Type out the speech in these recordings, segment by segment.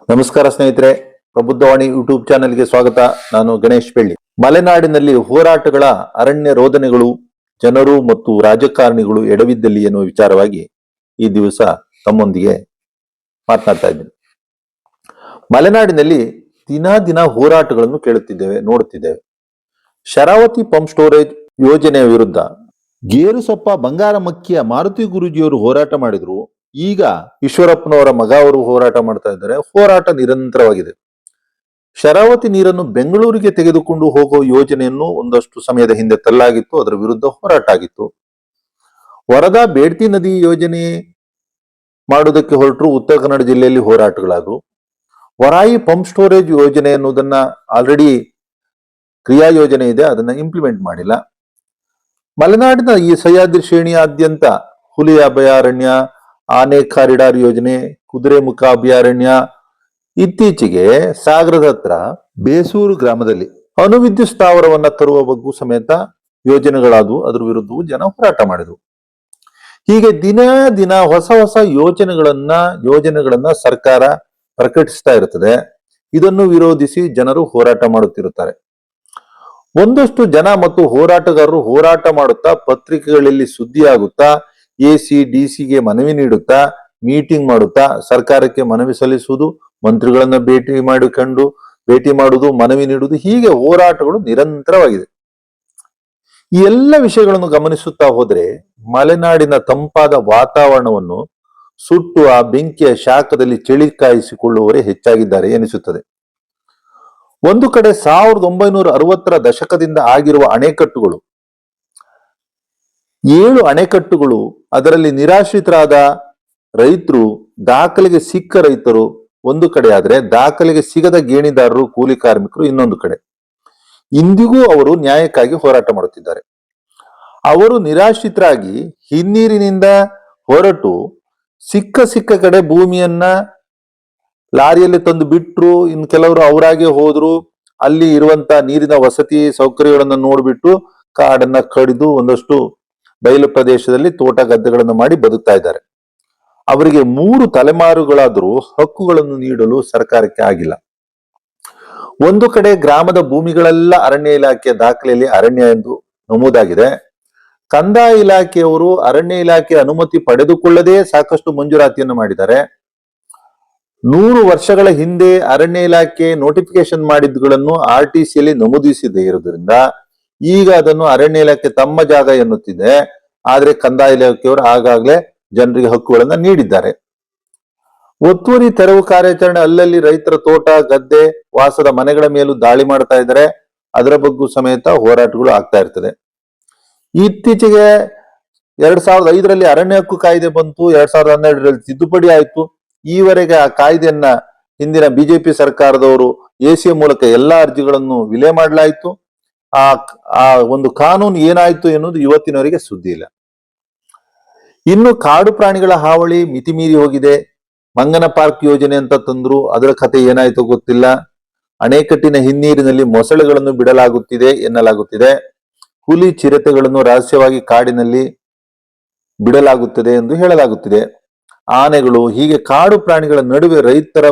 ನಮಸ್ಕಾರ ಸ್ನೇಹಿತರೆ, ಪ್ರಬುದ್ಧವಾಣಿ ಯೂಟ್ಯೂಬ್ ಚಾನೆಲ್ಗೆ ಸ್ವಾಗತ. ನಾನು ಗಣೇಶ್ ಬೆಳ್ಳಿ. ಮಲೆನಾಡಿನಲ್ಲಿ ಹೋರಾಟಗಳ ಅರಣ್ಯ ರೋದನೆಗಳು, ಜನರು ಮತ್ತು ರಾಜಕಾರಣಿಗಳು ಎಡವಿದ್ದಲ್ಲಿ ಎನ್ನುವ ವಿಚಾರವಾಗಿ ಈ ದಿವಸ ತಮ್ಮೊಂದಿಗೆ ಮಾತನಾಡ್ತಾ ಇದ್ದೇನೆ. ಮಲೆನಾಡಿನಲ್ಲಿ ದಿನ ಹೋರಾಟಗಳನ್ನು ಕೇಳುತ್ತಿದ್ದೇವೆ, ನೋಡುತ್ತಿದ್ದೇವೆ. ಶರಾವತಿ ಪಂಪ್ ಸ್ಟೋರೇಜ್ ಯೋಜನೆಯ ವಿರುದ್ಧ ಗೇರುಸೊಪ್ಪ ಬಂಗಾರಮಕ್ಕಿಯ ಮಾರುತಿ ಗುರೂಜಿಯವರು ಹೋರಾಟ ಮಾಡಿದ್ರು. ಈಗ ಈಶ್ವರಪ್ಪನವರ ಮಗ ಅವರು ಹೋರಾಟ ಮಾಡ್ತಾ ಇದ್ದಾರೆ. ಹೋರಾಟ ನಿರಂತರವಾಗಿದೆ. ಶರಾವತಿ ನೀರನ್ನು ಬೆಂಗಳೂರಿಗೆ ತೆಗೆದುಕೊಂಡು ಹೋಗುವ ಯೋಜನೆಯನ್ನು ಒಂದಷ್ಟು ಸಮಯದ ಹಿಂದೆ ತಳ್ಳಲಾಗಿತ್ತು. ಅದರ ವಿರುದ್ಧ ಹೋರಾಟ ಆಗಿತ್ತು. ವರದಾ ಬೇಡ್ತಿ ನದಿ ಯೋಜನೆ ಮಾಡುವುದಕ್ಕೆ ಹೊರಟರು. ಉತ್ತರ ಕನ್ನಡ ಜಿಲ್ಲೆಯಲ್ಲಿ ಹೋರಾಟಗಳಾದವು. ವರಾಯಿ ಪಂಪ್ ಸ್ಟೋರೇಜ್ ಯೋಜನೆ ಅನ್ನೋದನ್ನ ಆಲ್ರೆಡಿ ಕ್ರಿಯಾ ಯೋಜನೆ ಇದೆ, ಅದನ್ನ ಇಂಪ್ಲಿಮೆಂಟ್ ಮಾಡಿಲ್ಲ. ಮಲೆನಾಡಿನ ಈ ಸಹ್ಯಾದ್ರಿ ಶ್ರೇಣಿಯಾದ್ಯಂತ ಹುಲಿ ಅಭಯಾರಣ್ಯ, ಆನೆ ಕಾರಿಡಾರ್ ಯೋಜನೆ, ಕುದುರೆಮುಖ ಅಭಯಾರಣ್ಯ, ಇತ್ತೀಚೆಗೆ ಸಾಗರದ ಹತ್ರ ಬೇಸೂರು ಗ್ರಾಮದಲ್ಲಿ ಅಣುವಿದ್ಯುತ್ ಸ್ಥಾವರವನ್ನ ತರುವ ಬಗ್ಗೆ ಸಮೇತ ಯೋಜನೆಗಳಾದವು. ಅದರ ವಿರುದ್ಧವೂ ಜನ ಹೋರಾಟ ಮಾಡಿದ್ರು. ಹೀಗೆ ದಿನ ಹೊಸ ಯೋಜನೆಗಳನ್ನ ಸರ್ಕಾರ ಪ್ರಕಟಿಸ್ತಾ ಇರ್ತದೆ. ಇದನ್ನು ವಿರೋಧಿಸಿ ಜನರು ಹೋರಾಟ ಮಾಡುತ್ತಿರುತ್ತಾರೆ. ಒಂದಷ್ಟು ಜನ ಮತ್ತು ಹೋರಾಟಗಾರರು ಹೋರಾಟ ಮಾಡುತ್ತಾ ಪತ್ರಿಕೆಗಳಲ್ಲಿ ಸುದ್ದಿ ಆಗುತ್ತಾ, ಎಸಿ ಡಿಸಿಗೆ ಮನವಿ ನೀಡುತ್ತಾ, ಮೀಟಿಂಗ್ ಮಾಡುತ್ತಾ ಸರ್ಕಾರಕ್ಕೆ ಮನವಿ ಸಲ್ಲಿಸುವುದು, ಮಂತ್ರಿಗಳನ್ನ ಭೇಟಿ ಮಾಡುವುದು, ಮನವಿ ನೀಡುವುದು, ಹೀಗೆ ಹೋರಾಟಗಳು ನಿರಂತರವಾಗಿದೆ. ಈ ಎಲ್ಲ ವಿಷಯಗಳನ್ನು ಗಮನಿಸುತ್ತಾ ಹೋದ್ರೆ ಮಲೆನಾಡಿನ ತಂಪಾದ ವಾತಾವರಣವನ್ನು ಸುಟ್ಟು ಆ ಬೆಂಕಿಯ ಶಾಖದಲ್ಲಿ ಚಳಿ ಕಾಯಿಸಿಕೊಳ್ಳುವವರೇ ಹೆಚ್ಚಾಗಿದ್ದಾರೆ ಎನಿಸುತ್ತದೆ. ಒಂದು ಕಡೆ 1960ರ ದಶಕದಿಂದ ಆಗಿರುವ ಅಣೆಕಟ್ಟುಗಳು, 7 ಅಣೆಕಟ್ಟುಗಳು, ಅದರಲ್ಲಿ ನಿರಾಶ್ರಿತರಾದ ರೈತರು, ದಾಖಲೆಗೆ ಸಿಕ್ಕ ರೈತರು ಒಂದು ಕಡೆ ಆದ್ರೆ, ದಾಖಲೆಗೆ ಸಿಗದ ಗೇಣಿದಾರರು, ಕೂಲಿ ಕಾರ್ಮಿಕರು ಇನ್ನೊಂದು ಕಡೆ. ಇಂದಿಗೂ ಅವರು ನ್ಯಾಯಕ್ಕಾಗಿ ಹೋರಾಟ ಮಾಡುತ್ತಿದ್ದಾರೆ. ಅವರು ನಿರಾಶ್ರಿತರಾಗಿ ಹಿನ್ನೀರಿನಿಂದ ಹೊರಟು ಸಿಕ್ಕ ಕಡೆ ಭೂಮಿಯನ್ನ ಲಾರಿಯಲ್ಲಿ ತಂದು ಬಿಟ್ರು. ಇನ್ನು ಕೆಲವರು ಅವರಾಗೆ ಹೋದ್ರು. ಅಲ್ಲಿ ಇರುವಂತ ನೀರಿನ ವಸತಿ ಸೌಕರ್ಯಗಳನ್ನ ನೋಡ್ಬಿಟ್ಟು ಕಾಡನ್ನ ಕಡಿದು ಒಂದಷ್ಟು ಬಯಲು ಪ್ರದೇಶದಲ್ಲಿ ತೋಟ ಗದ್ದೆಗಳನ್ನು ಮಾಡಿ ಬದುಕ್ತಾ ಇದ್ದಾರೆ. ಅವರಿಗೆ 3 ತಲೆಮಾರುಗಳಾದರೂ ಹಕ್ಕುಗಳನ್ನು ನೀಡಲು ಸರ್ಕಾರಕ್ಕೆ ಆಗಿಲ್ಲ. ಒಂದು ಕಡೆ ಗ್ರಾಮದ ಭೂಮಿಗಳೆಲ್ಲ ಅರಣ್ಯ ಇಲಾಖೆಯ ದಾಖಲೆಯಲ್ಲಿ ಅರಣ್ಯ ಎಂದು ನಮೂದಾಗಿದೆ. ಕಂದಾಯ ಇಲಾಖೆಯವರು ಅರಣ್ಯ ಇಲಾಖೆ ಅನುಮತಿ ಪಡೆದುಕೊಳ್ಳದೇ ಸಾಕಷ್ಟು ಮಂಜೂರಾತಿಯನ್ನು ಮಾಡಿದ್ದಾರೆ. 100 ವರ್ಷಗಳ ಹಿಂದೆ ಅರಣ್ಯ ಇಲಾಖೆ ನೋಟಿಫಿಕೇಶನ್ ಮಾಡಿದ್ದುಗಳನ್ನು RTCಯಲ್ಲಿ ನಮೂದಿಸದೇ ಇರುವುದರಿಂದ ಈಗ ಅದನ್ನು ಅರಣ್ಯ ಇಲಾಖೆ ತಮ್ಮ ಜಾಗ ಎನ್ನುತ್ತಿದೆ. ಆದ್ರೆ ಕಂದಾಯ ಇಲಾಖೆಯವರು ಆಗಾಗ್ಲೇ ಜನರಿಗೆ ಹಕ್ಕುಗಳನ್ನ ನೀಡಿದ್ದಾರೆ. ಒತ್ತುವರಿ ತೆರವು ಕಾರ್ಯಾಚರಣೆ, ಅಲ್ಲಲ್ಲಿ ರೈತರ ತೋಟ ಗದ್ದೆ ವಾಸದ ಮನೆಗಳ ಮೇಲೂ ದಾಳಿ ಮಾಡ್ತಾ ಇದ್ದಾರೆ. ಅದರ ಬಗ್ಗೆ ಸಮೇತ ಹೋರಾಟಗಳು ಆಗ್ತಾ ಇರ್ತದೆ. ಇತ್ತೀಚೆಗೆ 2005ರಲ್ಲಿ ಅರಣ್ಯ ಹಕ್ಕು ಕಾಯ್ದೆ ಬಂತು. 2012ರಲ್ಲಿ ತಿದ್ದುಪಡಿ ಆಯ್ತು. ಈವರೆಗೆ ಆ ಕಾಯ್ದೆಯನ್ನ ಹಿಂದಿನ ಬಿಜೆಪಿ ಸರ್ಕಾರದವರು ಎಸಿಯ ಮೂಲಕ ಎಲ್ಲಾ ಅರ್ಜಿಗಳನ್ನು ವಿಲೇ ಮಾಡಲಾಯಿತು. ಆ ಒಂದು ಕಾನೂನು ಏನಾಯ್ತು ಎನ್ನುವುದು ಇವತ್ತಿನವರೆಗೆ ಸುದ್ದಿ ಇಲ್ಲ. ಇನ್ನು ಕಾಡು ಪ್ರಾಣಿಗಳ ಹಾವಳಿ ಮಿತಿಮೀರಿ ಹೋಗಿದೆ. ಮಂಗನ ಪಾರ್ಕ್ ಯೋಜನೆ ಅಂತ ತಂದ್ರು, ಅದರ ಕಥೆ ಏನಾಯ್ತು ಗೊತ್ತಿಲ್ಲ. ಅಣೆಕಟ್ಟಿನ ಹಿನ್ನೀರಿನಲ್ಲಿ ಮೊಸಳೆಗಳನ್ನು ಬಿಡಲಾಗುತ್ತಿದೆ ಎನ್ನಲಾಗುತ್ತಿದೆ. ಹುಲಿ ಚಿರತೆಗಳನ್ನು ರಹಸ್ಯವಾಗಿ ಕಾಡಿನಲ್ಲಿ ಬಿಡಲಾಗುತ್ತದೆ ಎಂದು ಹೇಳಲಾಗುತ್ತಿದೆ. ಆನೆಗಳು, ಹೀಗೆ ಕಾಡು ಪ್ರಾಣಿಗಳ ನಡುವೆ ರೈತರ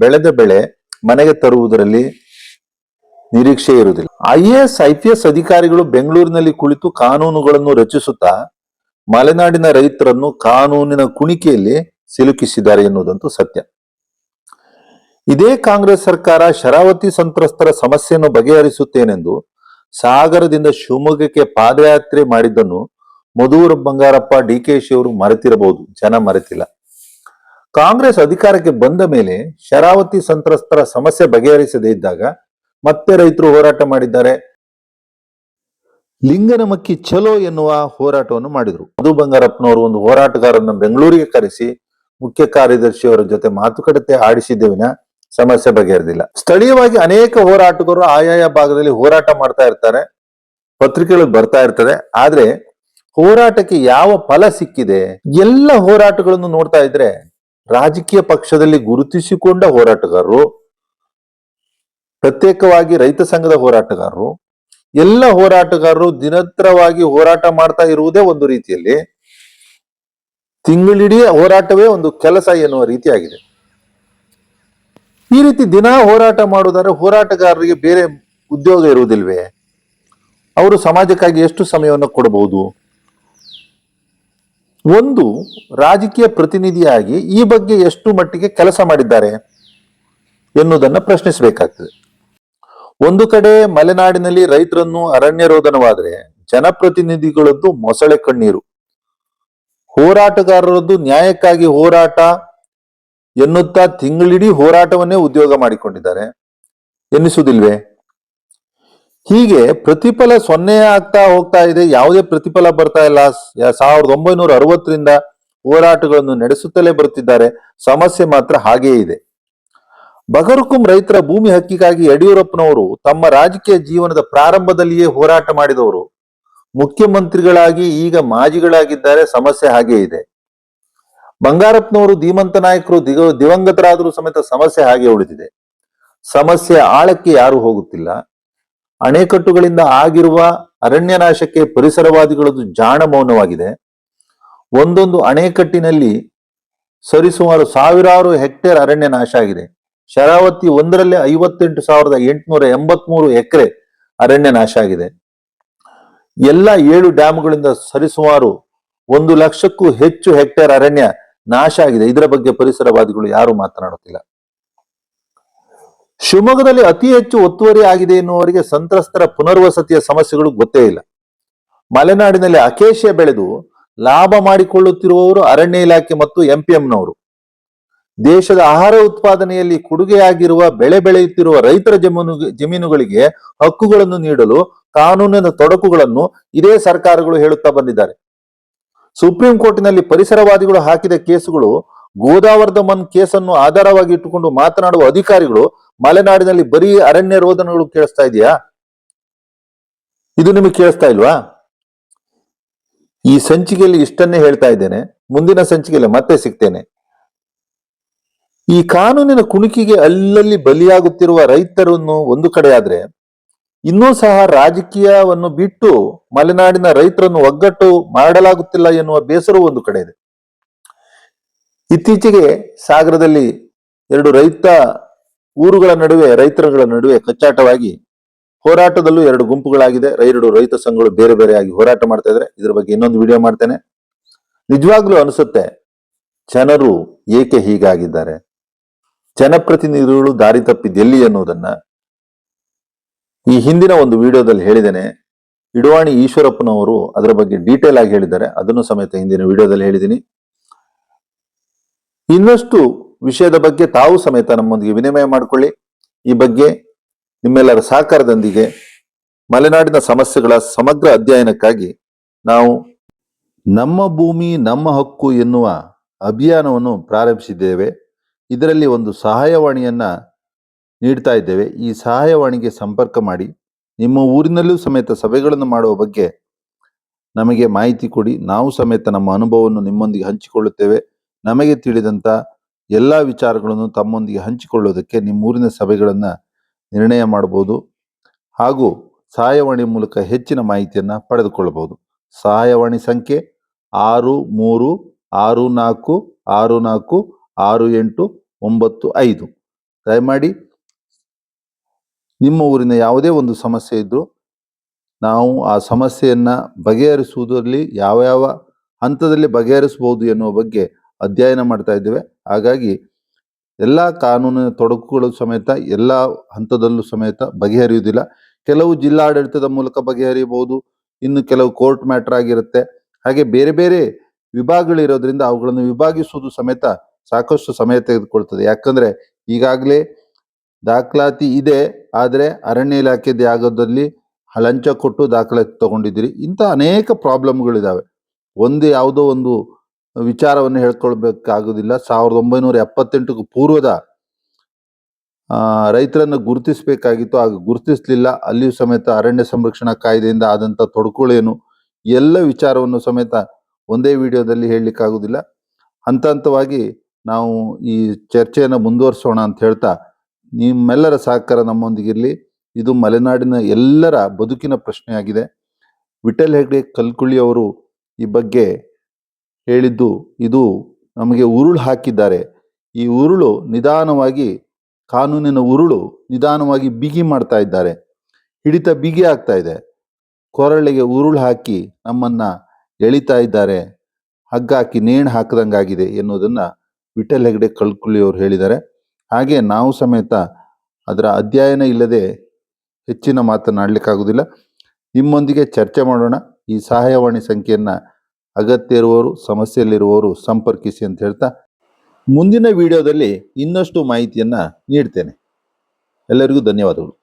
ಬೆಳೆದ ಬೆಳೆ ಮನೆಗೆ ತರುವುದರಲ್ಲಿ ನಿರೀಕ್ಷೆ ಇರುವುದಿಲ್ಲ. IAS IPS ಅಧಿಕಾರಿಗಳು ಬೆಂಗಳೂರಿನಲ್ಲಿ ಕುಳಿತು ಕಾನೂನುಗಳನ್ನು ರಚಿಸುತ್ತಾ ಮಲೆನಾಡಿನ ರೈತರನ್ನು ಕಾನೂನಿನ ಕುಣಿಕೆಯಲ್ಲಿ ಸಿಲುಕಿಸಿದ್ದಾರೆ ಎನ್ನುವುದಂತೂ ಸತ್ಯ. ಇದೇ ಕಾಂಗ್ರೆಸ್ ಸರ್ಕಾರ ಶರಾವತಿ ಸಂತ್ರಸ್ತರ ಸಮಸ್ಯೆಯನ್ನು ಬಗೆಹರಿಸುತ್ತೇನೆಂದು ಸಾಗರದಿಂದ ಶಿವಮೊಗ್ಗಕ್ಕೆ ಪಾದಯಾತ್ರೆ ಮಾಡಿದ್ದನ್ನು ಮಧುರ ಬಂಗಾರಪ್ಪ, DKಶಿ ಅವರು ಮರೆತಿರಬಹುದು, ಜನ ಮರೆತಿಲ್ಲ. ಕಾಂಗ್ರೆಸ್ ಅಧಿಕಾರಕ್ಕೆ ಬಂದ ಮೇಲೆ ಶರಾವತಿ ಸಂತ್ರಸ್ತರ ಸಮಸ್ಯೆ ಬಗೆಹರಿಸದೇ ಇದ್ದಾಗ ಮತ್ತೆ ರೈತರು ಹೋರಾಟ ಮಾಡಿದ್ದಾರೆ. ಲಿಂಗನಮಕ್ಕಿ ಚಲೋ ಎನ್ನುವ ಹೋರಾಟವನ್ನು ಮಾಡಿದ್ರು. ಮಧು ಬಂಗಾರಪ್ಪನವರು ಒಂದು ಹೋರಾಟಗಾರರನ್ನು ಬೆಂಗಳೂರಿಗೆ ಕರೆಸಿ ಮುಖ್ಯ ಕಾರ್ಯದರ್ಶಿಯವರ ಜೊತೆ ಮಾತುಕತೆ ಆಡಿಸಿದ್ದೇವಿನ ಸಮಸ್ಯೆ ಬಗೆಹರಿದಿಲ್ಲ. ಸ್ಥಳೀಯವಾಗಿ ಅನೇಕ ಹೋರಾಟಗಾರರು ಆಯಾಯ ಭಾಗದಲ್ಲಿ ಹೋರಾಟ ಮಾಡ್ತಾ ಇರ್ತಾರೆ, ಪತ್ರಿಕೆಗಳು ಬರ್ತಾ ಇರ್ತದೆ. ಆದ್ರೆ ಹೋರಾಟಕ್ಕೆ ಯಾವ ಫಲ ಸಿಕ್ಕಿದೆ? ಎಲ್ಲ ಹೋರಾಟಗಳನ್ನು ನೋಡ್ತಾ ಇದ್ರೆ ರಾಜಕೀಯ ಪಕ್ಷದಲ್ಲಿ ಗುರುತಿಸಿಕೊಂಡ ಹೋರಾಟಗಾರರು, ಪ್ರತ್ಯೇಕವಾಗಿ ರೈತ ಸಂಘದ ಹೋರಾಟಗಾರರು, ಎಲ್ಲ ಹೋರಾಟಗಾರರು ನಿರಂತರವಾಗಿ ಹೋರಾಟ ಮಾಡ್ತಾ ಇರುವುದೇ ಒಂದು ರೀತಿಯಲ್ಲಿ ತಿಂಗಳಿಡೀ ಹೋರಾಟವೇ ಒಂದು ಕೆಲಸ ಎನ್ನುವ ರೀತಿಯಾಗಿದೆ. ಈ ರೀತಿ ದಿನಾ ಹೋರಾಟ ಮಾಡುವುದಾದ್ರೆ ಹೋರಾಟಗಾರರಿಗೆ ಬೇರೆ ಉದ್ಯೋಗ ಇರುವುದಿಲ್ವೇ? ಅವರು ಸಮಾಜಕ್ಕಾಗಿ ಎಷ್ಟು ಸಮಯವನ್ನು ಕೊಡಬಹುದು? ಒಂದು ರಾಜಕೀಯ ಪ್ರತಿನಿಧಿಯಾಗಿ ಈ ಬಗ್ಗೆ ಎಷ್ಟು ಮಟ್ಟಿಗೆ ಕೆಲಸ ಮಾಡಿದ್ದಾರೆ ಎನ್ನುವುದನ್ನು ಪ್ರಶ್ನಿಸಬೇಕಾಗ್ತದೆ. ಒಂದು ಕಡೆ ಮಲೆನಾಡಿನಲ್ಲಿ ರೈತರನ್ನು ಅರಣ್ಯರೋಧನವಾದರೆ ಜನಪ್ರತಿನಿಧಿಗಳದ್ದು ಮೊಸಳೆ ಕಣ್ಣೀರು, ಹೋರಾಟಗಾರರದ್ದು ನ್ಯಾಯಕ್ಕಾಗಿ ಹೋರಾಟ ಎನ್ನುತ್ತಾ ತಿಂಗಳಿಡೀ ಹೋರಾಟವನ್ನೇ ಉದ್ಯೋಗ ಮಾಡಿಕೊಂಡಿದ್ದಾರೆ ಎನ್ನಿಸುವುದಿಲ್ವೇ? ಹೀಗೆ ಪ್ರತಿಫಲ ಸೊನ್ನೆ ಆಗ್ತಾ ಹೋಗ್ತಾ ಇದೆ, ಯಾವುದೇ ಪ್ರತಿಫಲ ಬರ್ತಾ ಇಲ್ಲ. 1960ರಿಂದ ಹೋರಾಟಗಳನ್ನು ನಡೆಸುತ್ತಲೇ ಬರುತ್ತಿದ್ದಾರೆ, ಸಮಸ್ಯೆ ಮಾತ್ರ ಹಾಗೇ ಇದೆ. ಬಗರುಕುಂ ರೈತರ ಭೂಮಿ ಹಕ್ಕಿಗಾಗಿ ಯಡಿಯೂರಪ್ಪನವರು ತಮ್ಮ ರಾಜಕೀಯ ಜೀವನದ ಪ್ರಾರಂಭದಲ್ಲಿಯೇ ಹೋರಾಟ ಮಾಡಿದವರು, ಮುಖ್ಯಮಂತ್ರಿಗಳಾಗಿ ಈಗ ಮಾಜಿಗಳಾಗಿದ್ದಾರೆ, ಸಮಸ್ಯೆ ಹಾಗೇ ಇದೆ. ಬಂಗಾರಪ್ಪನವರು ಧೀಮಂತ ನಾಯಕರು ದಿವಂಗತರಾದರೂ ಸಮೇತ ಸಮಸ್ಯೆ ಹಾಗೆ ಉಳಿದಿದೆ. ಸಮಸ್ಯೆ ಆಳಕ್ಕೆ ಯಾರು ಹೋಗುತ್ತಿಲ್ಲ. ಅಣೆಕಟ್ಟುಗಳಿಂದ ಆಗಿರುವ ಅರಣ್ಯ ನಾಶಕ್ಕೆ ಪರಿಸರವಾದಿಗಳದ್ದು ಜಾಣ ಮೌನವಾಗಿದೆ. ಒಂದೊಂದು ಅಣೆಕಟ್ಟಿನಲ್ಲಿ ಸರಿಸುಮಾರು ಸಾವಿರಾರು ಹೆಕ್ಟೇರ್ ಅರಣ್ಯ ನಾಶ ಆಗಿದೆ. ಶರಾವತಿ ಒಂದರಲ್ಲೇ 58,883 ಎಕರೆ ಅರಣ್ಯ ನಾಶ ಆಗಿದೆ. ಎಲ್ಲ 7 ಡ್ಯಾಮ್ಗಳಿಂದ ಸರಿಸುಮಾರು 1,00,000ಕ್ಕೂ ಹೆಚ್ಚು ಹೆಕ್ಟೇರ್ ಅರಣ್ಯ ನಾಶ ಆಗಿದೆ. ಇದರ ಬಗ್ಗೆ ಪರಿಸರವಾದಿಗಳು ಯಾರು ಮಾತನಾಡುತ್ತಿಲ್ಲ. ಶಿವಮೊಗ್ಗದಲ್ಲಿ ಅತಿ ಹೆಚ್ಚು ಒತ್ತುವರಿ ಆಗಿದೆ ಎನ್ನುವವರಿಗೆ ಸಂತ್ರಸ್ತರ ಪುನರ್ವಸತಿಯ ಸಮಸ್ಯೆಗಳು ಗೊತ್ತೇ ಇಲ್ಲ. ಮಲೆನಾಡಿನಲ್ಲಿ ಅಕೇಶಿಯ ಬೆಳೆದು ಲಾಭ ಮಾಡಿಕೊಳ್ಳುತ್ತಿರುವವರು ಅರಣ್ಯ ಇಲಾಖೆ ಮತ್ತು ಎಂಪಿಎಂನವರು. ದೇಶದ ಆಹಾರ ಉತ್ಪಾದನೆಯಲ್ಲಿ ಕೊಡುಗೆಯಾಗಿರುವ ಬೆಳೆ ಬೆಳೆಯುತ್ತಿರುವ ರೈತರ ಜಮೀನುಗಳಿಗೆ ಹಕ್ಕುಗಳನ್ನು ನೀಡಲು ಕಾನೂನಿನ ತೊಡಕುಗಳನ್ನು ಇದೇ ಸರ್ಕಾರಗಳು ಹೇಳುತ್ತಾ ಬಂದಿದ್ದಾರೆ. ಸುಪ್ರೀಂ ಕೋರ್ಟಿನಲ್ಲಿ ಪರಿಸರವಾದಿಗಳು ಹಾಕಿದ ಕೇಸುಗಳು, ಗೋದಾವರ್ಧಮನ್ ಕೇಸನ್ನು ಆಧಾರವಾಗಿ ಇಟ್ಟುಕೊಂಡು ಮಾತನಾಡುವ ಅಧಿಕಾರಿಗಳು ಮಲೆನಾಡಿನಲ್ಲಿ ಬರೀ ಅರಣ್ಯ ರೋಧನಗಳು ಕೇಳಿಸ್ತಾ ಇದೆಯಾ? ಇದು ನಿಮಗೆ ಕೇಳಿಸ್ತಾ ಇಲ್ವಾ? ಈ ಸಂಚಿಕೆಯಲ್ಲಿ ಇಷ್ಟನ್ನೇ ಹೇಳ್ತಾ ಇದ್ದೇನೆ. ಮುಂದಿನ ಸಂಚಿಕೆಯಲ್ಲಿ ಮತ್ತೆ ಸಿಗ್ತೇನೆ. ಈ ಕಾನೂನಿನ ಕುಣಿಕಿಗೆ ಅಲ್ಲಲ್ಲಿ ಬಲಿಯಾಗುತ್ತಿರುವ ರೈತರನ್ನು ಒಂದು ಕಡೆ ಆದ್ರೆ, ಇನ್ನೂ ಸಹ ರಾಜಕೀಯವನ್ನು ಬಿಟ್ಟು ಮಲೆನಾಡಿನ ರೈತರನ್ನು ಒಗ್ಗಟ್ಟು ಮಾಡಲಾಗುತ್ತಿಲ್ಲ ಎನ್ನುವ ಬೇಸರವೂ ಒಂದು ಕಡೆ ಇದೆ. ಇತ್ತೀಚೆಗೆ ಸಾಗರದಲ್ಲಿ 2 ರೈತರುಗಳ ನಡುವೆ ಕಚ್ಚಾಟವಾಗಿ ಹೋರಾಟದಲ್ಲೂ 2 ಗುಂಪುಗಳಾಗಿದೆ. 2 ರೈತ ಸಂಘಗಳು ಬೇರೆ ಬೇರೆಯಾಗಿ ಹೋರಾಟ ಮಾಡ್ತಾ ಇದ್ದಾರೆ. ಇದ್ರ ಬಗ್ಗೆ ಇನ್ನೊಂದು ವಿಡಿಯೋ ಮಾಡ್ತೇನೆ. ನಿಜವಾಗ್ಲೂ ಅನಿಸುತ್ತೆ, ಜನರು ಏಕೆ ಹೀಗಾಗಿದ್ದಾರೆ, ಜನಪ್ರತಿನಿಧಿಗಳು ದಾರಿ ತಪ್ಪಿದ್ದೆಲ್ಲಿ ಎನ್ನುವುದನ್ನ ಈ ಹಿಂದಿನ ಒಂದು ವಿಡಿಯೋದಲ್ಲಿ ಹೇಳಿದ್ದೇನೆ. ಇಡುವಾಣಿ ಈಶ್ವರಪ್ಪನವರು ಅದರ ಬಗ್ಗೆ ಡೀಟೇಲ್ ಆಗಿ ಹೇಳಿದ್ದಾರೆ, ಅದನ್ನು ಸಮೇತ ಹಿಂದಿನ ವಿಡಿಯೋದಲ್ಲಿ ಹೇಳಿದ್ದೀನಿ. ಇನ್ನಷ್ಟು ವಿಷಯದ ಬಗ್ಗೆ ತಾವು ಸಮೇತ ನಮ್ಮೊಂದಿಗೆ ವಿನಿಮಯ ಮಾಡಿಕೊಳ್ಳಿ. ಈ ಬಗ್ಗೆ ನಿಮ್ಮೆಲ್ಲರ ಸಹಕಾರದೊಂದಿಗೆ ಮಲೆನಾಡಿನ ಸಮಸ್ಯೆಗಳ ಸಮಗ್ರ ಅಧ್ಯಯನಕ್ಕಾಗಿ ನಾವು ನಮ್ಮ ಭೂಮಿ ನಮ್ಮ ಹಕ್ಕು ಎನ್ನುವ ಅಭಿಯಾನವನ್ನು ಪ್ರಾರಂಭಿಸಿದ್ದೇವೆ. ಇದರಲ್ಲಿ ಒಂದು ಸಹಾಯವಾಣಿಯನ್ನ ನೀಡ್ತಾ ಇದ್ದೇವೆ. ಈ ಸಹಾಯವಾಣಿಗೆ ಸಂಪರ್ಕ ಮಾಡಿ. ನಿಮ್ಮ ಊರಿನಲ್ಲೂ ಸಮೇತ ಸಭೆಗಳನ್ನು ಮಾಡುವ ಬಗ್ಗೆ ನಮಗೆ ಮಾಹಿತಿ ಕೊಡಿ. ನಾವು ಸಮೇತ ನಮ್ಮ ಅನುಭವವನ್ನು ನಿಮ್ಮೊಂದಿಗೆ ಹಂಚಿಕೊಳ್ಳುತ್ತೇವೆ. ನಮಗೆ ತಿಳಿದಂಥ ಎಲ್ಲ ವಿಚಾರಗಳನ್ನು ತಮ್ಮೊಂದಿಗೆ ಹಂಚಿಕೊಳ್ಳುವುದಕ್ಕೆ ನಿಮ್ಮ ಊರಿನ ಸಭೆಗಳನ್ನು ನಿರ್ಣಯ ಮಾಡಬಹುದು ಹಾಗೂ ಸಹಾಯವಾಣಿ ಮೂಲಕ ಹೆಚ್ಚಿನ ಮಾಹಿತಿಯನ್ನು ಪಡೆದುಕೊಳ್ಳಬಹುದು. ಸಹಾಯವಾಣಿ ಸಂಖ್ಯೆ 6364646895. ದಯಮಾಡಿ ನಿಮ್ಮ ಊರಿನ ಯಾವುದೇ ಒಂದು ಸಮಸ್ಯೆ ಇದ್ದರೂ ನಾವು ಆ ಸಮಸ್ಯೆಯನ್ನು ಬಗೆಹರಿಸುವುದರಲ್ಲಿ ಯಾವ ಹಂತದಲ್ಲಿ ಬಗೆಹರಿಸಬಹುದು ಎನ್ನುವ ಬಗ್ಗೆ ಅಧ್ಯಯನ ಮಾಡ್ತಾ ಇದ್ದೇವೆ. ಹಾಗಾಗಿ ಎಲ್ಲ ಕಾನೂನಿನ ತೊಡಕುಗಳು ಸಮೇತ ಎಲ್ಲ ಹಂತದಲ್ಲೂ ಸಮೇತ ಬಗೆಹರಿಯುವುದಿಲ್ಲ. ಕೆಲವು ಜಿಲ್ಲಾಡಳಿತದ ಮೂಲಕ ಬಗೆಹರಿಯಬಹುದು, ಇನ್ನು ಕೆಲವು ಕೋರ್ಟ್ ಮ್ಯಾಟರ್ ಆಗಿರುತ್ತೆ. ಹಾಗೆ ಬೇರೆ ಬೇರೆ ವಿಭಾಗಗಳಿರೋದ್ರಿಂದ ಅವುಗಳನ್ನು ವಿಭಾಗಿಸುವುದು ಸಮೇತ ಸಾಕಷ್ಟು ಸಮಯ ತೆಗೆದುಕೊಳ್ತದೆ. ಯಾಕಂದ್ರೆ ಈಗಾಗಲೇ ದಾಖಲಾತಿ ಇದೆ, ಆದರೆ ಅರಣ್ಯ ಇಲಾಖೆದೇ ಆಗೋದ್ರಲ್ಲಿ ಲಂಚ ಕೊಟ್ಟು ದಾಖಲಾತಿ ತಗೊಂಡಿದ್ದೀರಿ. ಇಂಥ ಅನೇಕ ಪ್ರಾಬ್ಲಮ್ಗಳಿದ್ದಾವೆ. ಯಾವುದೋ ಒಂದು ವಿಚಾರವನ್ನು ಹೇಳ್ಕೊಳ್ಬೇಕಾಗೋದಿಲ್ಲ. 1978ಕ್ಕೂ ಪೂರ್ವದ ರೈತರನ್ನು ಗುರುತಿಸಬೇಕಾಗಿತ್ತು, ಆಗ ಗುರುತಿಸಲಿಲ್ಲ. ಅಲ್ಲಿಯೂ ಸಮೇತ ಅರಣ್ಯ ಸಂರಕ್ಷಣಾ ಕಾಯ್ದೆಯಿಂದ ಆದಂಥ ತೊಡಕುಗಳೇನು, ಎಲ್ಲ ವಿಚಾರವನ್ನು ಸಮೇತ ಒಂದೇ ವಿಡಿಯೋದಲ್ಲಿ ಹೇಳಲಿಕ್ಕಾಗೋದಿಲ್ಲ. ಹಂತ ಹಂತವಾಗಿ ನಾವು ಈ ಚರ್ಚೆಯನ್ನು ಮುಂದುವರಿಸೋಣ ಅಂತ ಹೇಳ್ತಾ, ನಿಮ್ಮೆಲ್ಲರ ಸಹಕಾರ ನಮ್ಮೊಂದಿಗಿರಲಿ. ಇದು ಮಲೆನಾಡಿನ ಎಲ್ಲರ ಬದುಕಿನ ಪ್ರಶ್ನೆಯಾಗಿದೆ. ವಿಠಲ್ ಹೆಗ್ಡೆ ಕಲ್ಕುಳಿ ಅವರು ಈ ಬಗ್ಗೆ ಹೇಳಿದ್ದು, ಇದು ನಮಗೆ ಉರುಳು ಹಾಕಿದ್ದಾರೆ. ಈ ಉರುಳು ನಿಧಾನವಾಗಿ ಕಾನೂನಿನ ಉರುಳು ನಿಧಾನವಾಗಿ ಬಿಗಿ ಮಾಡ್ತಾ ಇದ್ದಾರೆ. ಹಿಡಿತ ಬಿಗಿ ಆಗ್ತಾ ಇದೆ. ಕೊರಳಿಗೆ ಉರುಳು ಹಾಕಿ ನಮ್ಮನ್ನ ಎಳಿತಾ ಇದ್ದಾರೆ, ಹಗ್ಗ ಹಾಕಿ ನೇಣು ಹಾಕದಂಗಾಗಿದೆ ಎನ್ನುವುದನ್ನು ವಿಠಲ್ ಹೆಗ್ಡೆ ಕಳ್ಕುಳಿ ಅವರು ಹೇಳಿದ್ದಾರೆ. ಹಾಗೆ ನಾವು ಸಮೇತ ಅದರ ಅಧ್ಯಯನ ಇಲ್ಲದೆ ಹೆಚ್ಚಿನ ಮಾತನಾಡಲಿಕ್ಕಾಗೋದಿಲ್ಲ. ನಿಮ್ಮೊಂದಿಗೆ ಚರ್ಚೆ ಮಾಡೋಣ. ಈ ಸಹಾಯವಾಣಿ ಸಂಖ್ಯೆಯನ್ನು ಅಗತ್ಯ ಇರುವವರು, ಸಮಸ್ಯೆಯಲ್ಲಿರುವವರು ಸಂಪರ್ಕಿಸಿ ಅಂತ ಹೇಳ್ತಾ ಮುಂದಿನ ವಿಡಿಯೋದಲ್ಲಿ ಇನ್ನಷ್ಟು ಮಾಹಿತಿಯನ್ನು ನೀಡ್ತೇನೆ. ಎಲ್ಲರಿಗೂ ಧನ್ಯವಾದಗಳು.